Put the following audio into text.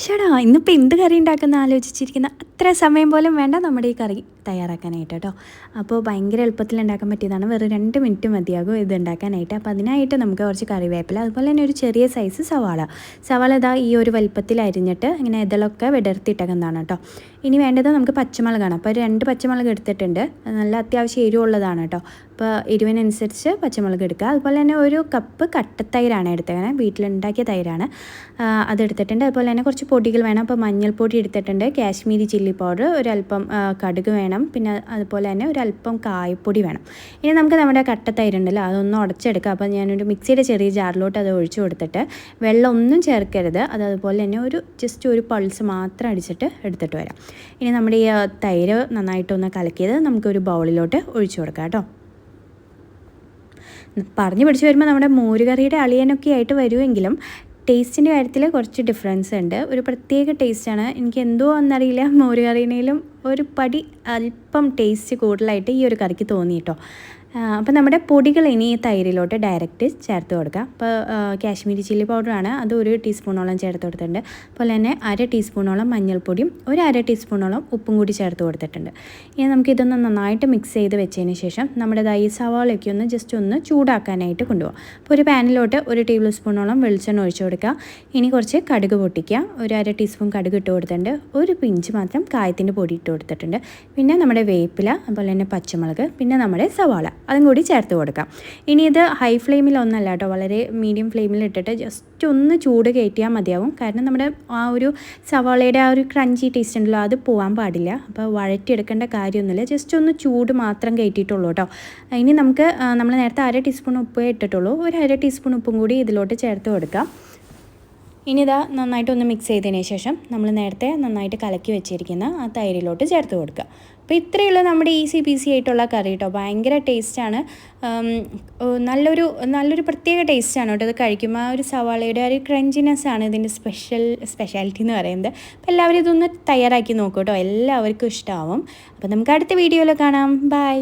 ഷടാ ഇന്നിപ്പോൾ എന്ത് കറി ഉണ്ടാക്കുന്ന ആലോചിച്ചിരിക്കുന്ന അത്ര സമയം പോലും വേണ്ട നമ്മുടെ ഈ കറി തയ്യാറാക്കാനായിട്ട് കേട്ടോ. അപ്പോൾ ഭയങ്കര എളുപ്പത്തിൽ ഉണ്ടാക്കാൻ പറ്റിയതാണ്. വെറും 2 മിനിറ്റ് മതിയാകും ഇത് ഉണ്ടാക്കാനായിട്ട്. അപ്പോൾ അതിനായിട്ട് നമുക്ക് കുറച്ച് കറിവേപ്പില, അതുപോലെ തന്നെ ഒരു ചെറിയ സൈസ് സവാള ഇതാ ഈ ഒരു വലിപ്പത്തിൽ അരിഞ്ഞിട്ട് ഇങ്ങനെ ഇതളൊക്കെ വിടർത്തിയിട്ടേക്കുന്നതാണ് കേട്ടോ. ഇനി വേണ്ടത് നമുക്ക് പച്ചമുളകാണ്. അപ്പോൾ 2 പച്ചമുളക് എടുത്തിട്ടുണ്ട്. നല്ല അത്യാവശ്യം എരിവുള്ളതാണ് കേട്ടോ. അപ്പോൾ എരിവിനനുസരിച്ച് പച്ചമുളക് എടുക്കുക. അതുപോലെ തന്നെ 1 കപ്പ് കട്ടത്തൈരാണ് എടുത്തേക്കുന്നത്, വീട്ടിലുണ്ടാക്കിയ തൈരാണ്. അതെടുത്തിട്ടുണ്ട്. അതുപോലെ തന്നെ കുറച്ച് പൊടികൾ വേണം. അപ്പോൾ മഞ്ഞൾപ്പൊടി എടുത്തിട്ടുണ്ട്, കാശ്മീരി ചില്ലി പൗഡർ, ഒരല്പം കടുക് വേണം, പിന്നെ അതുപോലെ തന്നെ ഒരല്പം കായപ്പൊടി വേണം. ഇനി നമുക്ക് നമ്മുടെ കട്ടത്തൈരുണ്ടല്ലോ അതൊന്ന് ഉടച്ചെടുക്കാം. അപ്പോൾ ഞാനൊരു മിക്സിയുടെ ചെറിയ ജാറിലോട്ട് അത് ഒഴിച്ചു കൊടുത്തിട്ട് വെള്ളം ഒന്നും ചേർക്കരുത്. അതുപോലെ തന്നെ ജസ്റ്റ് ഒരു പൾസ് മാത്രം അടിച്ചിട്ട് എടുത്തിട്ട് വരാം. ഇനി നമ്മുടെ ഈ തൈര് നന്നായിട്ടൊന്ന് കലക്കിയത് നമുക്കൊരു ബൗളിലോട്ട് ഒഴിച്ചു കൊടുക്കാം കേട്ടോ. പറഞ്ഞു പിടിച്ച് വരുമ്പോൾ നമ്മുടെ മോരുകറിയുടെ അളിയനൊക്കെ ആയിട്ട് വരുമെങ്കിലും ടേസ്റ്റിൻ്റെ കാര്യത്തിൽ കുറച്ച് ഡിഫറൻസ് ഉണ്ട്. ഒരു പ്രത്യേക ടേസ്റ്റാണ്. എനിക്ക് എന്തോ എന്നറിയില്ല, മോരുകറിയിലും ഒരു പടി അല്പം ടേസ്റ്റ് കൂടുതലായിട്ട് ഈ ഒരു കറിക്ക് തോന്നി കേട്ടോ. അപ്പോൾ നമ്മുടെ പൊടികൾ ഇനി ഈ തൈരിലോട്ട് ഡയറക്റ്റ് ചേർത്ത് കൊടുക്കാം. അപ്പോൾ കാശ്മീരി ചില്ലി പൗഡറാണ്, അത് 1 ടീസ്പൂണോളം ചേർത്ത് കൊടുത്തിട്ടുണ്ട്. അതുപോലെ തന്നെ 1/2 ടീസ്പൂണോളം മഞ്ഞൾപ്പൊടിയും 1/2 ടീസ്പൂണോളം ഉപ്പും കൂടി ചേർത്ത് കൊടുത്തിട്ടുണ്ട്. ഇനി നമുക്കിതൊന്ന് നന്നായിട്ട് മിക്സ് ചെയ്ത് വെച്ചതിന് ശേഷം നമ്മുടെ ഈ സവാളയൊക്കെ ജസ്റ്റ് ഒന്ന് ചൂടാക്കാനായിട്ട് കൊണ്ടുപോകാം. അപ്പോൾ ഒരു പാനിലോട്ട് 1 ടേബിൾ സ്പൂണോളം വെളിച്ചെണ്ണ ഒഴിച്ച് കൊടുക്കുക. ഇനി കുറച്ച് കടുക് പൊട്ടിക്കുക. 1/2 ടീസ്പൂൺ കടുക് ഇട്ട് കൊടുത്തിട്ടുണ്ട്. 1 പിഞ്ച് മാത്രം കായത്തിൻ്റെ പൊടി ഇട്ട് കൊടുത്തിട്ടുണ്ട്. പിന്നെ നമ്മുടെ വേപ്പില, അതുപോലെ തന്നെ പച്ചമുളക്, പിന്നെ നമ്മുടെ സവാള അതും കൂടി ചേർത്ത് കൊടുക്കാം. ഇനി ഇത് ഹൈ ഫ്ലെയിമിലൊന്നല്ല കേട്ടോ, വളരെ മീഡിയം ഫ്ലെയിമിൽ ഇട്ടിട്ട് ജസ്റ്റ് ഒന്ന് ചൂട് കയറ്റിയാൽ മതിയാവും. കാരണം നമ്മുടെ ആ ഒരു സവാളയുടെ ആ ഒരു ക്രഞ്ചി ടേസ്റ്റ് ഉണ്ടല്ലോ അത് പോകാൻ പാടില്ല. അപ്പോൾ വഴറ്റിയെടുക്കേണ്ട കാര്യമൊന്നുമില്ല, ജസ്റ്റ് ഒന്ന് ചൂട് മാത്രം കയറ്റിയിട്ടുള്ളൂ കേട്ടോ. ഇനി നമുക്ക് നമ്മൾ നേരത്തെ 1/2 ടീസ്പൂൺ ഉപ്പേ ഇട്ടിട്ടുള്ളൂ, 1/2 ടീസ്പൂൺ ഉപ്പും കൂടി ഇതിലോട്ട് ചേർത്ത് കൊടുക്കാം. ഇനി ഇതാ നന്നായിട്ടൊന്ന് മിക്സ് ചെയ്തതിന് ശേഷം നമ്മൾ നേരത്തെ നന്നായിട്ട് കലക്കി വെച്ചിരിക്കുന്ന ആ തൈരിലോട്ട് ചേർത്ത് കൊടുക്കുക. അപ്പോൾ ഇത്രയുള്ള നമ്മുടെ ഈസി പീസി ആയിട്ടുള്ള കറി കേട്ടോ. ഭയങ്കര ടേസ്റ്റാണ്, നല്ലൊരു പ്രത്യേക ടേസ്റ്റാണ് കേട്ടോ. ഇത് കഴിക്കുമ്പോൾ ആ ഒരു സവാളയുടെ ഒരു ക്രഞ്ചിനെസ്സാണ് ഇതിൻ്റെ സ്പെഷ്യാലിറ്റി എന്ന് പറയുന്നത്. അപ്പോൾ എല്ലാവരും ഇതൊന്ന് തയ്യാറാക്കി നോക്കൂ കേട്ടോ, എല്ലാവർക്കും ഇഷ്ടമാവും. അപ്പോൾ നമുക്ക് അടുത്ത വീഡിയോയിൽ കാണാം. ബൈ.